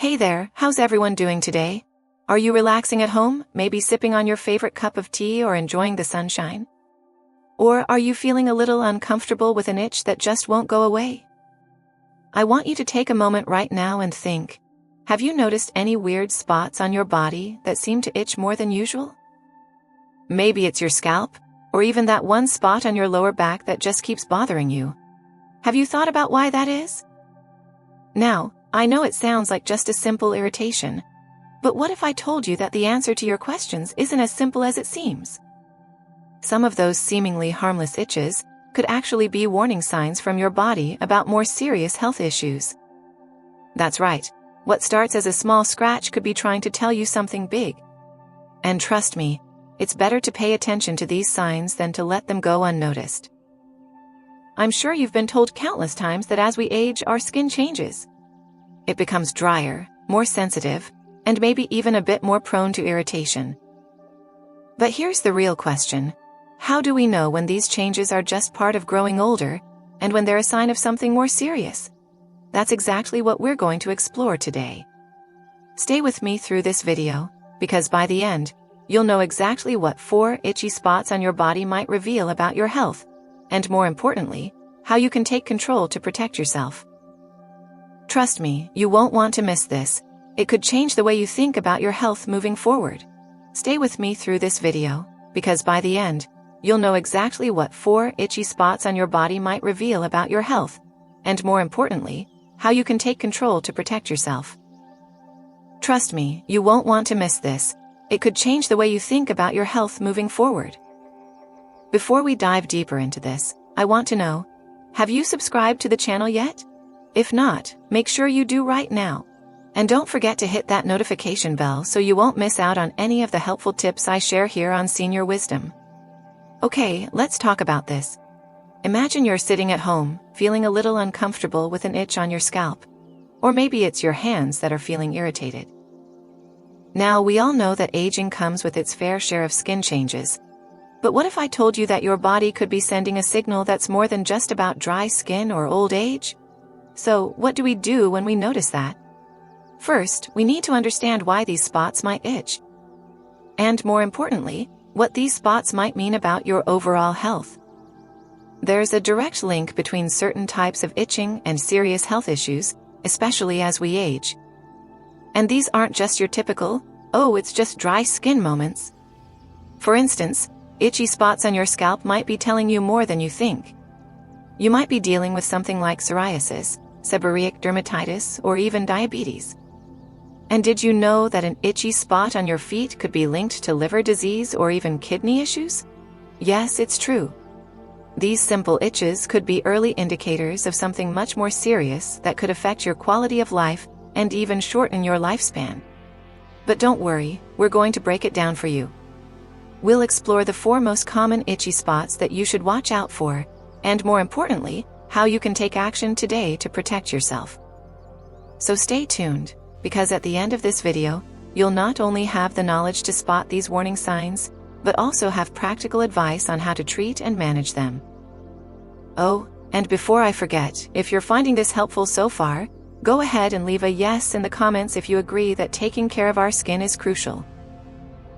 Hey there, how's everyone doing today? Are you relaxing at home, maybe sipping on your favorite cup of tea or enjoying the sunshine? Or are you feeling a little uncomfortable with an itch that just won't go away? I want you to take a moment right now and think, have you noticed any weird spots on your body that seem to itch more than usual? Maybe it's your scalp, or even that one spot on your lower back that just keeps bothering you. Have you thought about why that is? Now, I know it sounds like just a simple irritation, but what if I told you that the answer to your questions isn't as simple as it seems? Some of those seemingly harmless itches could actually be warning signs from your body about more serious health issues. That's right, what starts as a small scratch could be trying to tell you something big. And trust me, it's better to pay attention to these signs than to let them go unnoticed. I'm sure you've been told countless times that as we age, our skin changes. It becomes drier, more sensitive, and maybe even a bit more prone to irritation. But here's the real question. How do we know when these changes are just part of growing older, and when they're a sign of something more serious? That's exactly what we're going to explore today. Stay with me through this video, because by the end, you'll know exactly what 4 itchy spots on your body might reveal about your health, and more importantly, how you can take control to protect yourself. Trust me, you won't want to miss this. It could change the way you think about your health moving forward. Stay with me through this video, because by the end, you'll know exactly what 4 itchy spots on your body might reveal about your health, and more importantly, how you can take control to protect yourself. Trust me, you won't want to miss this. It could change the way you think about your health moving forward. Before we dive deeper into this, I want to know, have you subscribed to the channel yet? If not, make sure you do right now. And don't forget to hit that notification bell so you won't miss out on any of the helpful tips I share here on Senior Wisdom. Okay, let's talk about this. Imagine you're sitting at home, feeling a little uncomfortable with an itch on your scalp. Or maybe it's your hands that are feeling irritated. Now, we all know that aging comes with its fair share of skin changes. But what if I told you that your body could be sending a signal that's more than just about dry skin or old age? So, what do we do when we notice that? First, we need to understand why these spots might itch. And more importantly, what these spots might mean about your overall health. There's a direct link between certain types of itching and serious health issues, especially as we age. And these aren't just your typical, oh, it's just dry skin moments. For instance, itchy spots on your scalp might be telling you more than you think. You might be dealing with something like psoriasis, seborrheic dermatitis, or even diabetes. And did you know that an itchy spot on your feet could be linked to liver disease or even kidney issues? Yes, it's true. These simple itches could be early indicators of something much more serious that could affect your quality of life and even shorten your lifespan. But don't worry, we're going to break it down for you. We'll explore the 4 most common itchy spots that you should watch out for, and more importantly, how you can take action today to protect yourself. So stay tuned, because at the end of this video, you'll not only have the knowledge to spot these warning signs, but also have practical advice on how to treat and manage them. Oh, and before I forget, if you're finding this helpful so far, go ahead and leave a yes in the comments if you agree that taking care of our skin is crucial.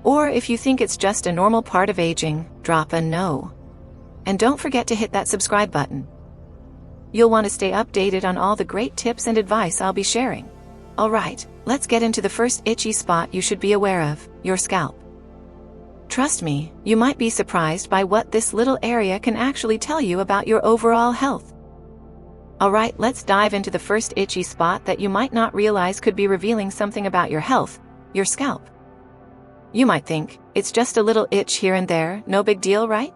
Or if you think it's just a normal part of aging, drop a no. And don't forget to hit that subscribe button. You'll want to stay updated on all the great tips and advice I'll be sharing. Alright, let's get into the first itchy spot you should be aware of, your scalp. Trust me, you might be surprised by what this little area can actually tell you about your overall health. Alright, let's dive into the first itchy spot that you might not realize could be revealing something about your health, your scalp. You might think, it's just a little itch here and there, no big deal, right?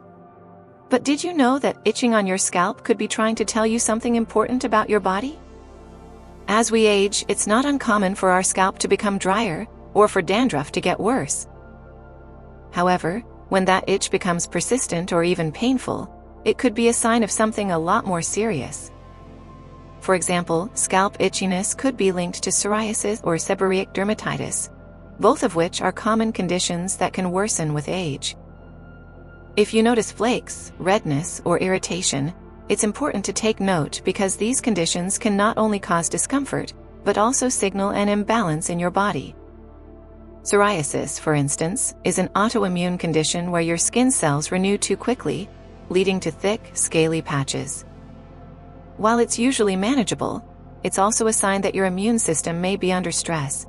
But did you know that itching on your scalp could be trying to tell you something important about your body? As we age, it's not uncommon for our scalp to become drier, or for dandruff to get worse. However, when that itch becomes persistent or even painful, it could be a sign of something a lot more serious. For example, scalp itchiness could be linked to psoriasis or seborrheic dermatitis, both of which are common conditions that can worsen with age. If you notice flakes, redness, or irritation, it's important to take note because these conditions can not only cause discomfort, but also signal an imbalance in your body. Psoriasis, for instance, is an autoimmune condition where your skin cells renew too quickly, leading to thick, scaly patches. While it's usually manageable, it's also a sign that your immune system may be under stress.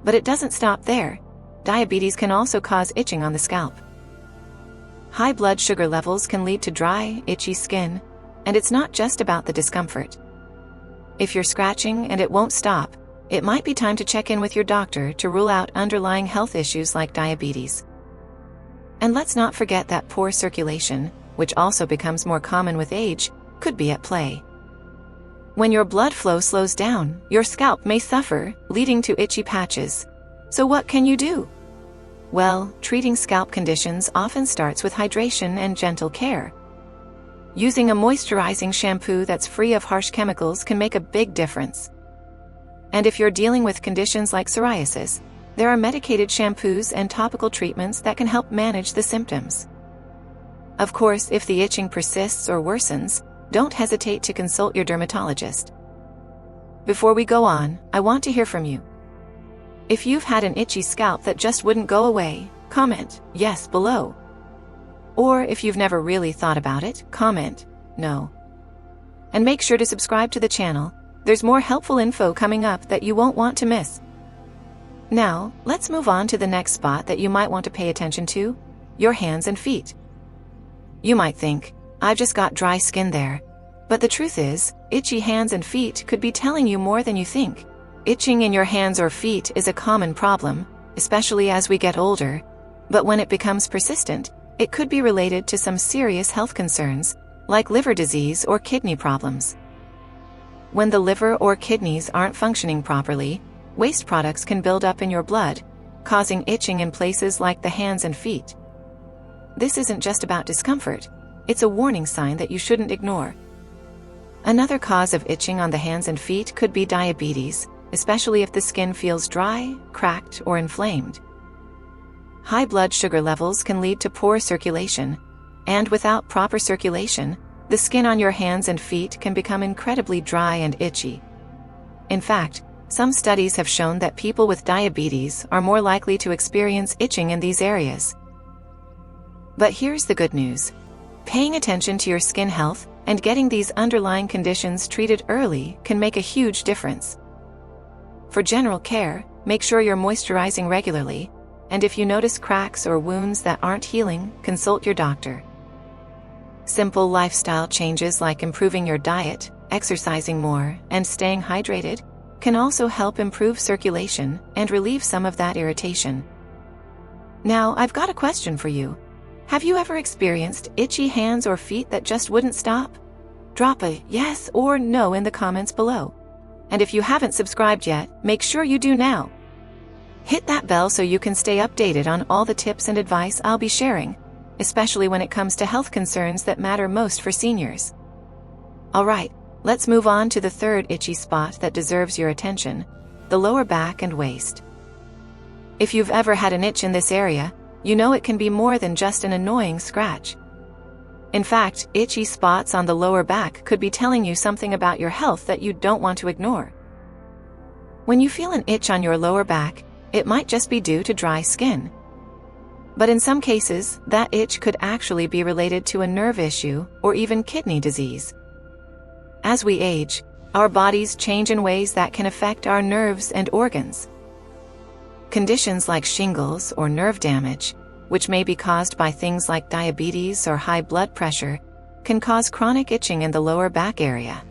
But it doesn't stop there. Diabetes can also cause itching on the scalp. High blood sugar levels can lead to dry, itchy skin, and it's not just about the discomfort. If you're scratching and it won't stop, it might be time to check in with your doctor to rule out underlying health issues like diabetes. And let's not forget that poor circulation, which also becomes more common with age, could be at play. When your blood flow slows down, your scalp may suffer, leading to itchy patches. So what can you do? Well, treating scalp conditions often starts with hydration and gentle care. Using a moisturizing shampoo that's free of harsh chemicals can make a big difference. And if you're dealing with conditions like psoriasis, there are medicated shampoos and topical treatments that can help manage the symptoms. Of course, if the itching persists or worsens, don't hesitate to consult your dermatologist. Before we go on, I want to hear from you. If you've had an itchy scalp that just wouldn't go away, comment "yes" below. Or if you've never really thought about it, comment "no." And make sure to subscribe to the channel. There's more helpful info coming up that you won't want to miss. Now, let's move on to the next spot that you might want to pay attention to: your hands and feet. You might think, "I've just got dry skin there." But the truth is, itchy hands and feet could be telling you more than you think. Itching in your hands or feet is a common problem, especially as we get older. But when it becomes persistent, it could be related to some serious health concerns, like liver disease or kidney problems. When the liver or kidneys aren't functioning properly, waste products can build up in your blood, causing itching in places like the hands and feet. This isn't just about discomfort, it's a warning sign that you shouldn't ignore. Another cause of itching on the hands and feet could be diabetes, especially if the skin feels dry, cracked, or inflamed. High blood sugar levels can lead to poor circulation, and without proper circulation, the skin on your hands and feet can become incredibly dry and itchy. In fact, some studies have shown that people with diabetes are more likely to experience itching in these areas. But here's the good news. Paying attention to your skin health and getting these underlying conditions treated early can make a huge difference. For general care, make sure you're moisturizing regularly, and if you notice cracks or wounds that aren't healing, consult your doctor. Simple lifestyle changes like improving your diet, exercising more, and staying hydrated can also help improve circulation and relieve some of that irritation. Now, I've got a question for you. Have you ever experienced itchy hands or feet that just wouldn't stop? Drop a yes or no in the comments below. And if you haven't subscribed yet, make sure you do now. Hit that bell so you can stay updated on all the tips and advice I'll be sharing, especially when it comes to health concerns that matter most for seniors. Alright, let's move on to the third itchy spot that deserves your attention: the lower back and waist. If you've ever had an itch in this area, you know it can be more than just an annoying scratch. In fact, itchy spots on the lower back could be telling you something about your health that you don't want to ignore. When you feel an itch on your lower back, it might just be due to dry skin. But in some cases, that itch could actually be related to a nerve issue or even kidney disease. As we age, our bodies change in ways that can affect our nerves and organs. Conditions like shingles or nerve damage, which may be caused by things like diabetes or high blood pressure, can cause chronic itching in the lower back area.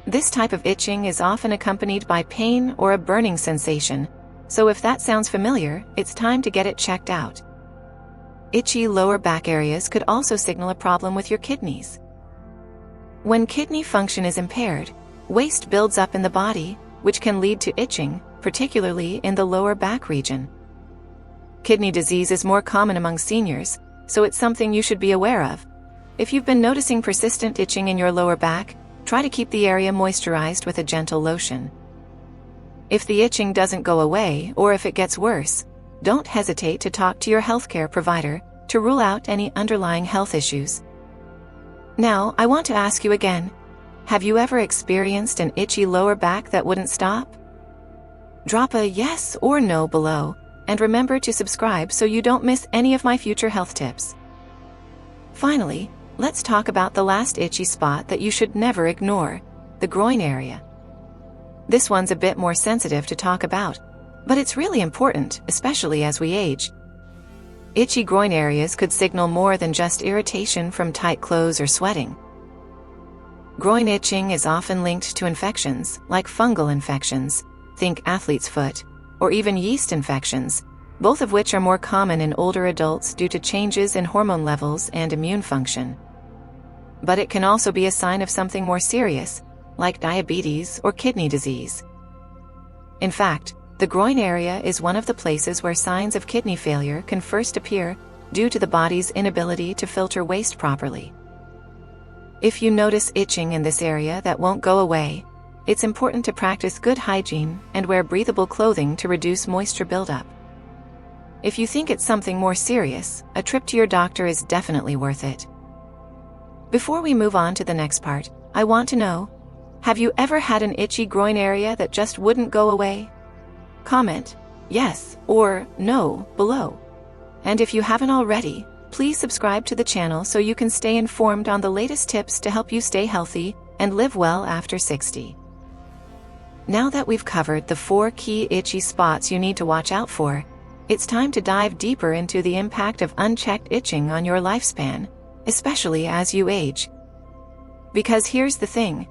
This type of itching is often accompanied by pain or a burning sensation, so if that sounds familiar, it's time to get it checked out. Itchy lower back areas could also signal a problem with your kidneys. When kidney function is impaired, waste builds up in the body, which can lead to itching, particularly in the lower back region. Kidney disease is more common among seniors, so it's something you should be aware of. If you've been noticing persistent itching in your lower back, try to keep the area moisturized with a gentle lotion. If the itching doesn't go away or if it gets worse, don't hesitate to talk to your healthcare provider to rule out any underlying health issues. Now, I want to ask you again, Have you ever experienced an itchy lower back that wouldn't stop? Drop a yes or no below, and remember to subscribe so you don't miss any of my future health tips. Finally, let's talk about the last itchy spot that you should never ignore, the groin area. This one's a bit more sensitive to talk about, but it's really important, especially as we age. Itchy groin areas could signal more than just irritation from tight clothes or sweating. Groin itching is often linked to infections, like fungal infections, think athlete's foot, or even yeast infections, both of which are more common in older adults due to changes in hormone levels and immune function. But it can also be a sign of something more serious, like diabetes or kidney disease. In fact, the groin area is one of the places where signs of kidney failure can first appear due to the body's inability to filter waste properly. If you notice itching in this area that won't go away, it's important to practice good hygiene and wear breathable clothing to reduce moisture buildup. If you think it's something more serious, a trip to your doctor is definitely worth it. Before we move on to the next part, I want to know, have you ever had an itchy groin area that just wouldn't go away? Comment yes or no below. And if you haven't already, please subscribe to the channel so you can stay informed on the latest tips to help you stay healthy and live well after 60. Now that we've covered the 4 key itchy spots you need to watch out for, it's time to dive deeper into the impact of unchecked itching on your lifespan, especially as you age. Because here's the thing.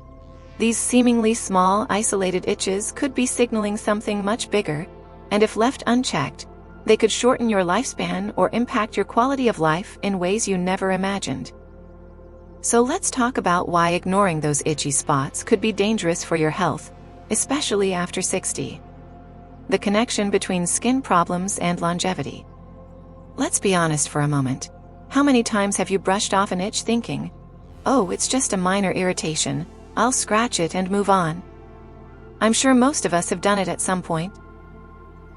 These seemingly small, isolated itches could be signaling something much bigger, and if left unchecked, they could shorten your lifespan or impact your quality of life in ways you never imagined. So let's talk about why ignoring those itchy spots could be dangerous for your health, especially after 60. The connection between skin problems and longevity. Let's be honest for a moment. How many times have you brushed off an itch thinking, "Oh, it's just a minor irritation, I'll scratch it and move on"? I'm sure most of us have done it at some point.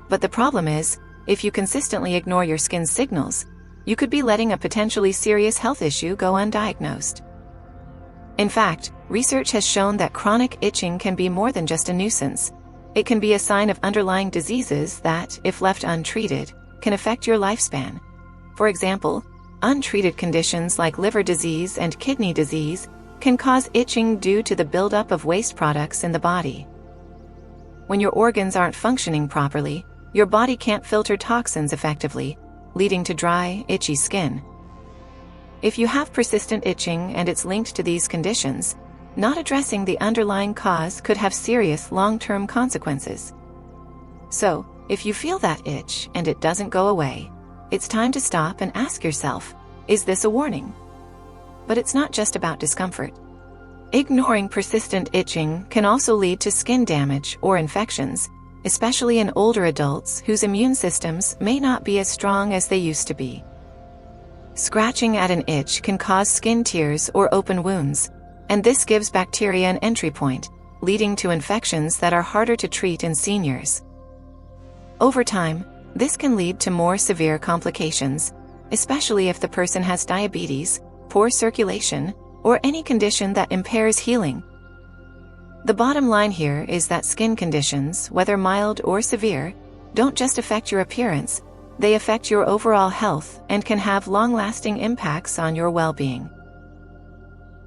But the problem is, if you consistently ignore your skin's signals, you could be letting a potentially serious health issue go undiagnosed. In fact, research has shown that chronic itching can be more than just a nuisance. It can be a sign of underlying diseases that, if left untreated, can affect your lifespan. For example, untreated conditions like liver disease and kidney disease can cause itching due to the buildup of waste products in the body. When your organs aren't functioning properly, your body can't filter toxins effectively, leading to dry, itchy skin. If you have persistent itching and it's linked to these conditions, not addressing the underlying cause could have serious long-term consequences. So, if you feel that itch and it doesn't go away, it's time to stop and ask yourself, is this a warning? But it's not just about discomfort. Ignoring persistent itching can also lead to skin damage or infections, especially in older adults whose immune systems may not be as strong as they used to be. Scratching at an itch can cause skin tears or open wounds, and this gives bacteria an entry point, leading to infections that are harder to treat in seniors. Over time, this can lead to more severe complications, especially if the person has diabetes, poor circulation, or any condition that impairs healing. The bottom line here is that skin conditions, whether mild or severe, don't just affect your appearance, they affect your overall health and can have long-lasting impacts on your well-being.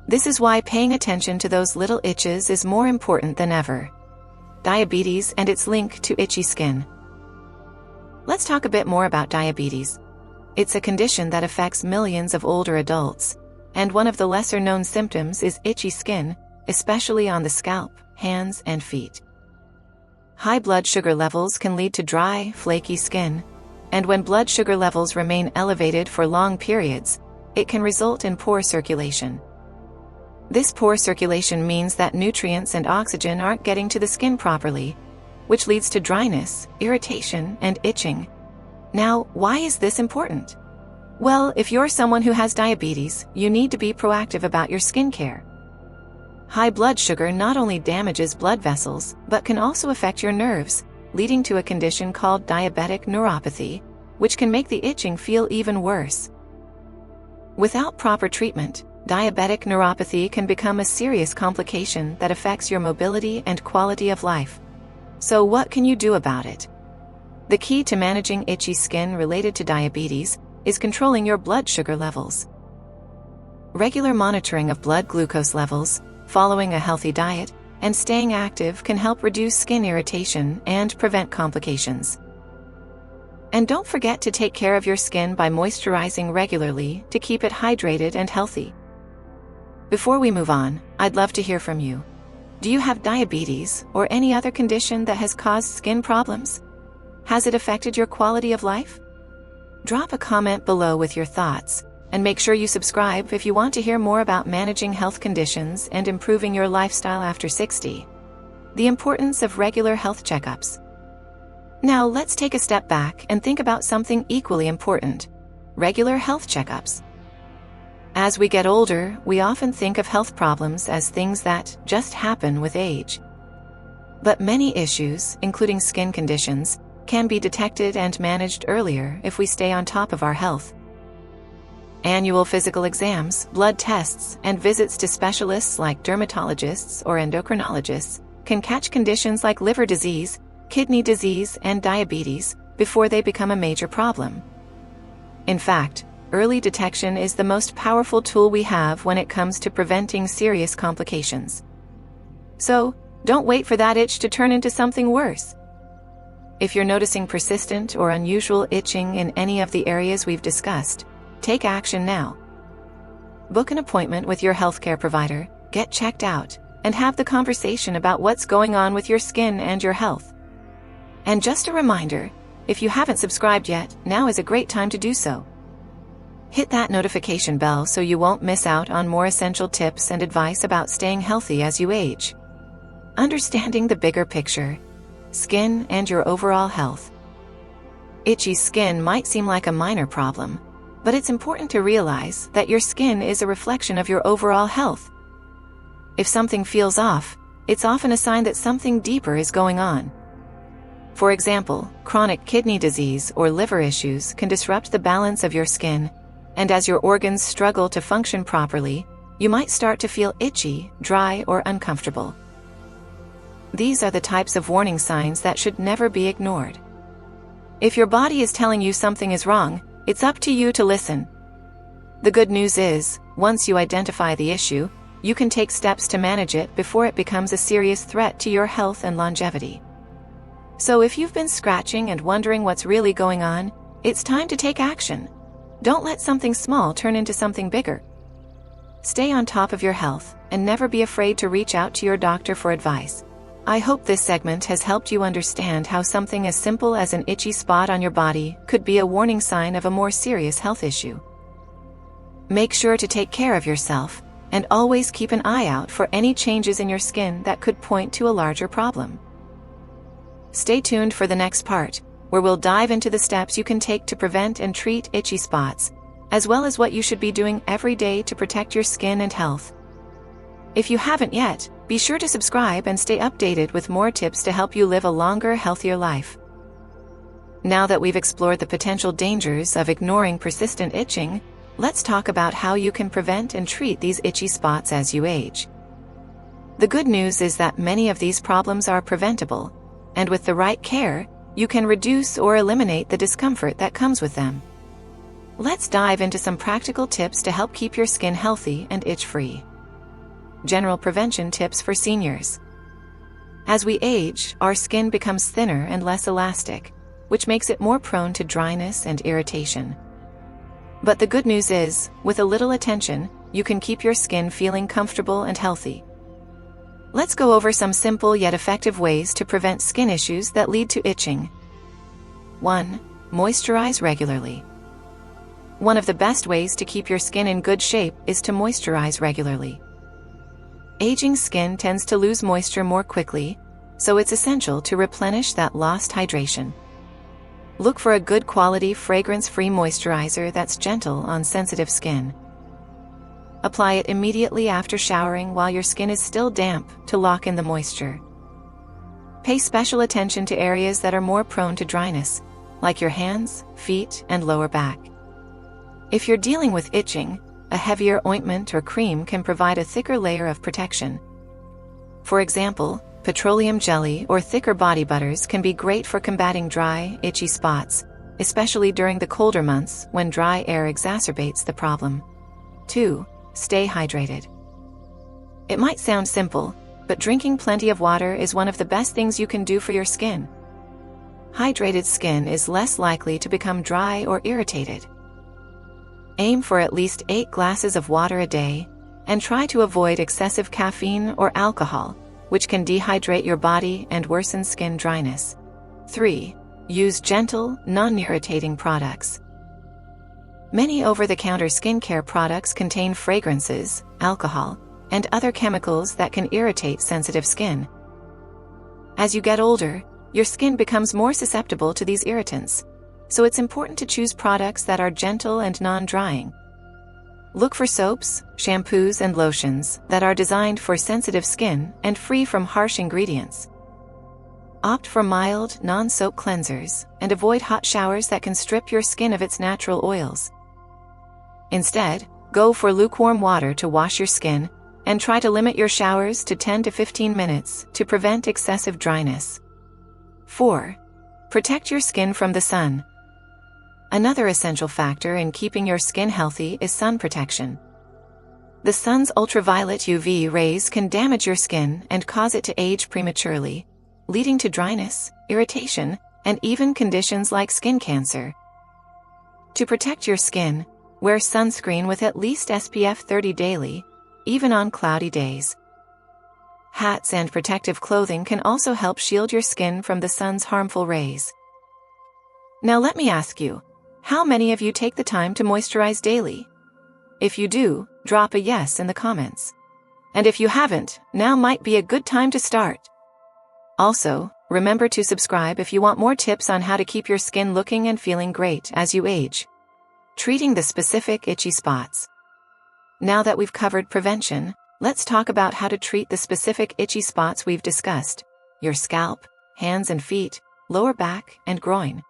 This is why paying attention to those little itches is more important than ever. Diabetes and its link to itchy skin. Let's talk a bit more about diabetes. It's a condition that affects millions of older adults, and one of the lesser-known symptoms is itchy skin, especially on the scalp, hands, and feet. High blood sugar levels can lead to dry, flaky skin, and when blood sugar levels remain elevated for long periods, it can result in poor circulation. This poor circulation means that nutrients and oxygen aren't getting to the skin properly, which leads to dryness, irritation, and itching. Now, why is this important? Well, if you're someone who has diabetes, you need to be proactive about your skincare. High blood sugar not only damages blood vessels, but can also affect your nerves, leading to a condition called diabetic neuropathy, which can make the itching feel even worse. Without proper treatment, diabetic neuropathy can become a serious complication that affects your mobility and quality of life. So what can you do about it? The key to managing itchy skin related to diabetes is controlling your blood sugar levels. Regular monitoring of blood glucose levels, following a healthy diet, and staying active can help reduce skin irritation and prevent complications. And don't forget to take care of your skin by moisturizing regularly to keep it hydrated and healthy. Before we move on, I'd love to hear from you. Do you have diabetes or any other condition that has caused skin problems? Has it affected your quality of life? Drop a comment below with your thoughts, and make sure you subscribe if you want to hear more about managing health conditions and improving your lifestyle after 60. The importance of regular health checkups. Now let's take a step back and think about something equally important: regular health checkups. As we get older, we often think of health problems as things that just happen with age. But many issues, including skin conditions, can be detected and managed earlier if we stay on top of our health. Annual physical exams, blood tests, and visits to specialists like dermatologists or endocrinologists can catch conditions like liver disease, kidney disease, and diabetes before they become a major problem. In fact, early detection is the most powerful tool we have when it comes to preventing serious complications. So, don't wait for that itch to turn into something worse. If you're noticing persistent or unusual itching in any of the areas we've discussed, take action now. Book an appointment with your healthcare provider, get checked out, and have the conversation about what's going on with your skin and your health. And just a reminder, if you haven't subscribed yet, now is a great time to do so. Hit that notification bell so you won't miss out on more essential tips and advice about staying healthy as you age. Understanding the bigger picture: skin and your overall health. Itchy skin might seem like a minor problem, but it's important to realize that your skin is a reflection of your overall health. If something feels off, it's often a sign that something deeper is going on. For example, chronic kidney disease or liver issues can disrupt the balance of your skin, and as your organs struggle to function properly, you might start to feel itchy, dry, or uncomfortable. These are the types of warning signs that should never be ignored. If your body is telling you something is wrong, it's up to you to listen. The good news is, once you identify the issue, you can take steps to manage it before it becomes a serious threat to your health and longevity. So if you've been scratching and wondering what's really going on, it's time to take action. Don't let something small turn into something bigger. Stay on top of your health, and never be afraid to reach out to your doctor for advice. I hope this segment has helped you understand how something as simple as an itchy spot on your body could be a warning sign of a more serious health issue. Make sure to take care of yourself, and always keep an eye out for any changes in your skin that could point to a larger problem. Stay tuned for the next part, where we'll dive into the steps you can take to prevent and treat itchy spots, as well as what you should be doing every day to protect your skin and health. If you haven't yet, be sure to subscribe and stay updated with more tips to help you live a longer, healthier life. Now that we've explored the potential dangers of ignoring persistent itching, let's talk about how you can prevent and treat these itchy spots as you age. The good news is that many of these problems are preventable, and with the right care, you can reduce or eliminate the discomfort that comes with them. Let's dive into some practical tips to help keep your skin healthy and itch-free. General prevention tips for seniors. As we age, our skin becomes thinner and less elastic, which makes it more prone to dryness and irritation. But the good news is, with a little attention, you can keep your skin feeling comfortable and healthy. Let's go over some simple yet effective ways to prevent skin issues that lead to itching. 1. Moisturize regularly. One of the best ways to keep your skin in good shape is to moisturize regularly. Aging skin tends to lose moisture more quickly, so it's essential to replenish that lost hydration. Look for a good quality, fragrance-free moisturizer that's gentle on sensitive skin. Apply it immediately after showering while your skin is still damp to lock in the moisture. Pay special attention to areas that are more prone to dryness, like your hands, feet, and lower back. If you're dealing with itching, a heavier ointment or cream can provide a thicker layer of protection. For example, petroleum jelly or thicker body butters can be great for combating dry, itchy spots, especially during the colder months when dry air exacerbates the problem. 2. Stay hydrated. It might sound simple, but drinking plenty of water is one of the best things you can do for your skin. Hydrated skin is less likely to become dry or irritated. Aim for at least 8 glasses of water a day, and try to avoid excessive caffeine or alcohol, which can dehydrate your body and worsen skin dryness. 3. Use gentle, non-irritating products. Many over-the-counter skincare products contain fragrances, alcohol, and other chemicals that can irritate sensitive skin. As you get older, your skin becomes more susceptible to these irritants, so it's important to choose products that are gentle and non-drying. Look for soaps, shampoos, and lotions that are designed for sensitive skin and free from harsh ingredients. Opt for mild, non-soap cleansers and avoid hot showers that can strip your skin of its natural oils. Instead, go for lukewarm water to wash your skin and try to limit your showers to 10 to 15 minutes to prevent excessive dryness. 4. Protect your skin from the sun. Another essential factor in keeping your skin healthy is sun protection. The sun's ultraviolet UV rays can damage your skin and cause it to age prematurely, leading to dryness, irritation, and even conditions like skin cancer. To protect your skin, wear sunscreen with at least SPF 30 daily, even on cloudy days. Hats and protective clothing can also help shield your skin from the sun's harmful rays. Now let me ask you, how many of you take the time to moisturize daily? If you do, drop a yes in the comments. And if you haven't, now might be a good time to start. Also, remember to subscribe if you want more tips on how to keep your skin looking and feeling great as you age. Treating the specific itchy spots. Now that we've covered prevention, let's talk about how to treat the specific itchy spots we've discussed: your scalp, hands and feet, lower back, and groin.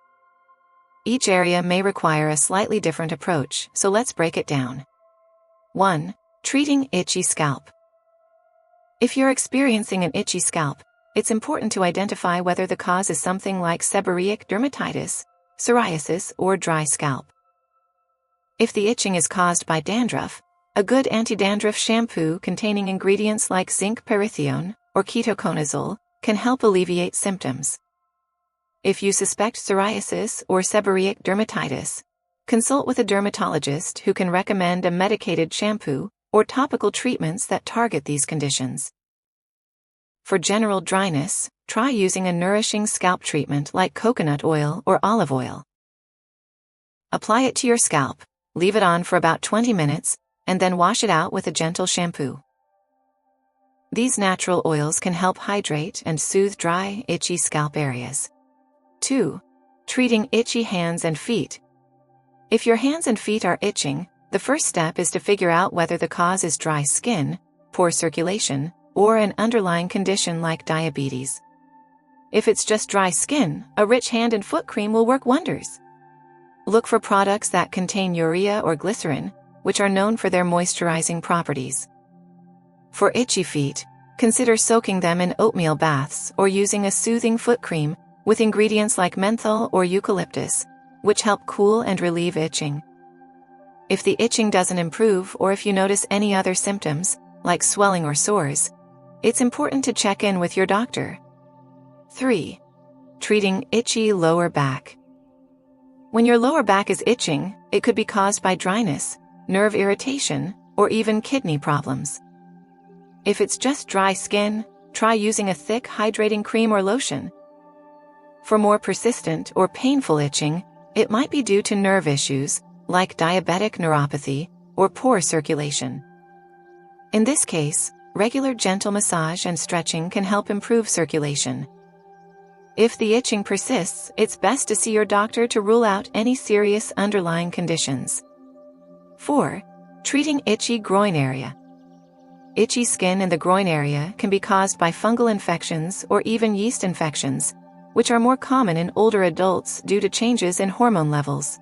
Each area may require a slightly different approach, so let's break it down. 1. Treating itchy scalp. If you're experiencing an itchy scalp, it's important to identify whether the cause is something like seborrheic dermatitis, psoriasis, or dry scalp. If the itching is caused by dandruff, a good anti-dandruff shampoo containing ingredients like zinc parithione or ketoconazole can help alleviate symptoms. If you suspect psoriasis or seborrheic dermatitis, consult with a dermatologist who can recommend a medicated shampoo or topical treatments that target these conditions. For general dryness, try using a nourishing scalp treatment like coconut oil or olive oil. Apply it to your scalp, leave it on for about 20 minutes, and then wash it out with a gentle shampoo. These natural oils can help hydrate and soothe dry, itchy scalp areas. 2. Treating itchy hands and feet. If your hands and feet are itching, the first step is to figure out whether the cause is dry skin, poor circulation, or an underlying condition like diabetes. If it's just dry skin, a rich hand and foot cream will work wonders. Look for products that contain urea or glycerin, which are known for their moisturizing properties. For itchy feet, consider soaking them in oatmeal baths or using a soothing foot cream with ingredients like menthol or eucalyptus, which help cool and relieve itching. If the itching doesn't improve or if you notice any other symptoms, like swelling or sores, it's important to check in with your doctor. 3. Treating itchy lower back. When your lower back is itching, it could be caused by dryness, nerve irritation, or even kidney problems. If it's just dry skin, try using a thick hydrating cream or lotion. For more persistent or painful itching, it might be due to nerve issues, like diabetic neuropathy or poor circulation. In this case, regular gentle massage and stretching can help improve circulation. If the itching persists, it's best to see your doctor to rule out any serious underlying conditions. 4. Treating itchy groin area. Itchy skin in the groin area can be caused by fungal infections or even yeast infections, which are more common in older adults due to changes in hormone levels.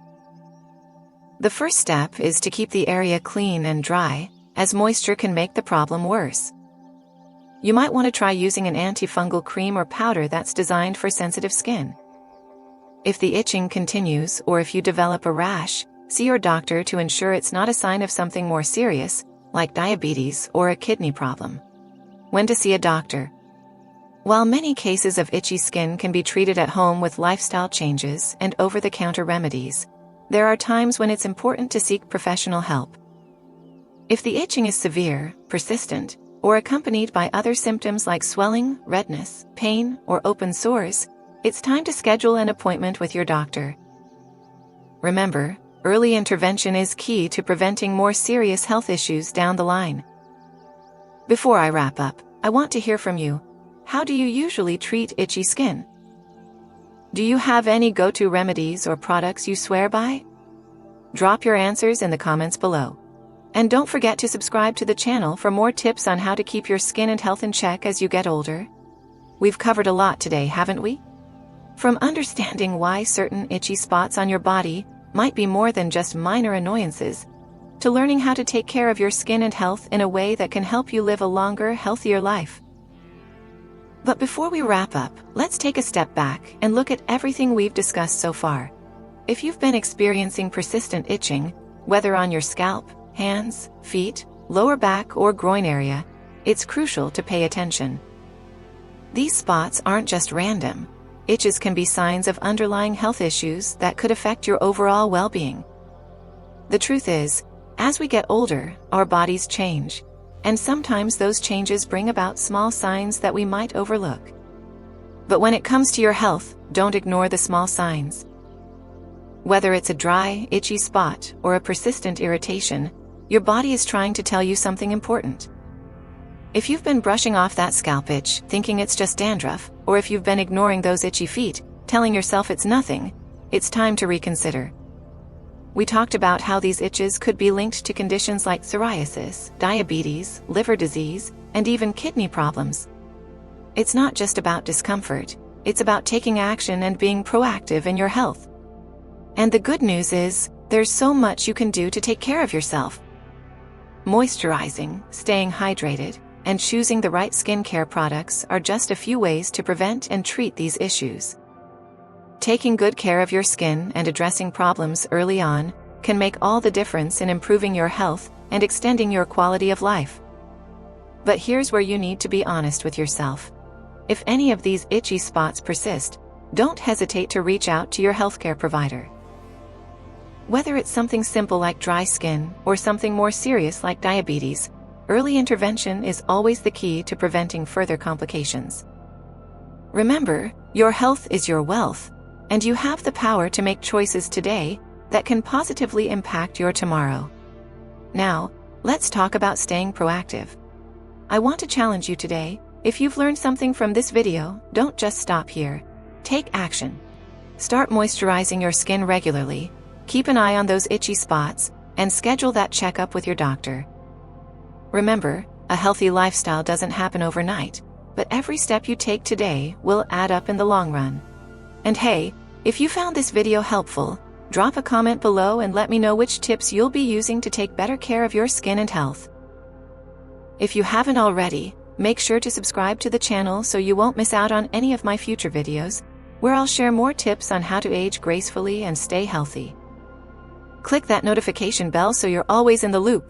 The first step is to keep the area clean and dry, as moisture can make the problem worse. You might want to try using an antifungal cream or powder that's designed for sensitive skin. If the itching continues or if you develop a rash, see your doctor to ensure it's not a sign of something more serious, like diabetes or a kidney problem. When to see a doctor? While many cases of itchy skin can be treated at home with lifestyle changes and over-the-counter remedies, there are times when it's important to seek professional help. If the itching is severe, persistent, or accompanied by other symptoms like swelling, redness, pain, or open sores, it's time to schedule an appointment with your doctor. Remember, early intervention is key to preventing more serious health issues down the line. Before I wrap up, I want to hear from you. How do you usually treat itchy skin? Do you have any go-to remedies or products you swear by? Drop your answers in the comments below. And don't forget to subscribe to the channel for more tips on how to keep your skin and health in check as you get older. We've covered a lot today, haven't we? From understanding why certain itchy spots on your body might be more than just minor annoyances, to learning how to take care of your skin and health in a way that can help you live a longer, healthier life. But before we wrap up, let's take a step back and look at everything we've discussed so far. If you've been experiencing persistent itching, whether on your scalp, hands, feet, lower back, or groin area, it's crucial to pay attention. These spots aren't just random. Itches can be signs of underlying health issues that could affect your overall well-being. The truth is, as we get older, our bodies change, and sometimes those changes bring about small signs that we might overlook. But when it comes to your health, don't ignore the small signs. Whether it's a dry, itchy spot or a persistent irritation, your body is trying to tell you something important. If you've been brushing off that scalp itch, thinking it's just dandruff, or if you've been ignoring those itchy feet, telling yourself it's nothing, it's time to reconsider. We talked about how these itches could be linked to conditions like psoriasis, diabetes, liver disease, and even kidney problems. It's not just about discomfort, it's about taking action and being proactive in your health. And the good news is, there's so much you can do to take care of yourself. Moisturizing, staying hydrated, and choosing the right skincare products are just a few ways to prevent and treat these issues. Taking good care of your skin and addressing problems early on can make all the difference in improving your health and extending your quality of life. But here's where you need to be honest with yourself. If any of these itchy spots persist, don't hesitate to reach out to your healthcare provider. Whether it's something simple like dry skin or something more serious like diabetes, early intervention is always the key to preventing further complications. Remember, your health is your wealth, and you have the power to make choices today that can positively impact your tomorrow. Now, let's talk about staying proactive. I want to challenge you today. If you've learned something from this video, don't just stop here. Take action. Start moisturizing your skin regularly, keep an eye on those itchy spots, and schedule that checkup with your doctor. Remember, a healthy lifestyle doesn't happen overnight, but every step you take today will add up in the long run. And hey, if you found this video helpful, drop a comment below and let me know which tips you'll be using to take better care of your skin and health. If you haven't already, make sure to subscribe to the channel so you won't miss out on any of my future videos, where I'll share more tips on how to age gracefully and stay healthy. Click that notification bell so you're always in the loop.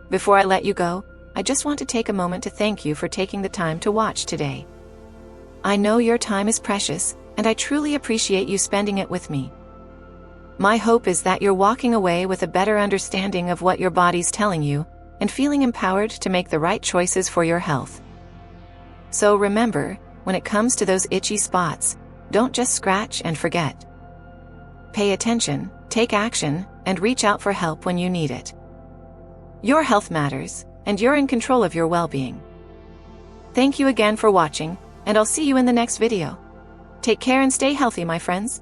Before I let you go, I just want to take a moment to thank you for taking the time to watch today. I know your time is precious, and I truly appreciate you spending it with me. My hope is that you're walking away with a better understanding of what your body's telling you, and feeling empowered to make the right choices for your health. So remember, when it comes to those itchy spots, don't just scratch and forget. Pay attention, take action, and reach out for help when you need it. Your health matters, and you're in control of your well-being. Thank you again for watching, and I'll see you in the next video. Take care and stay healthy, my friends.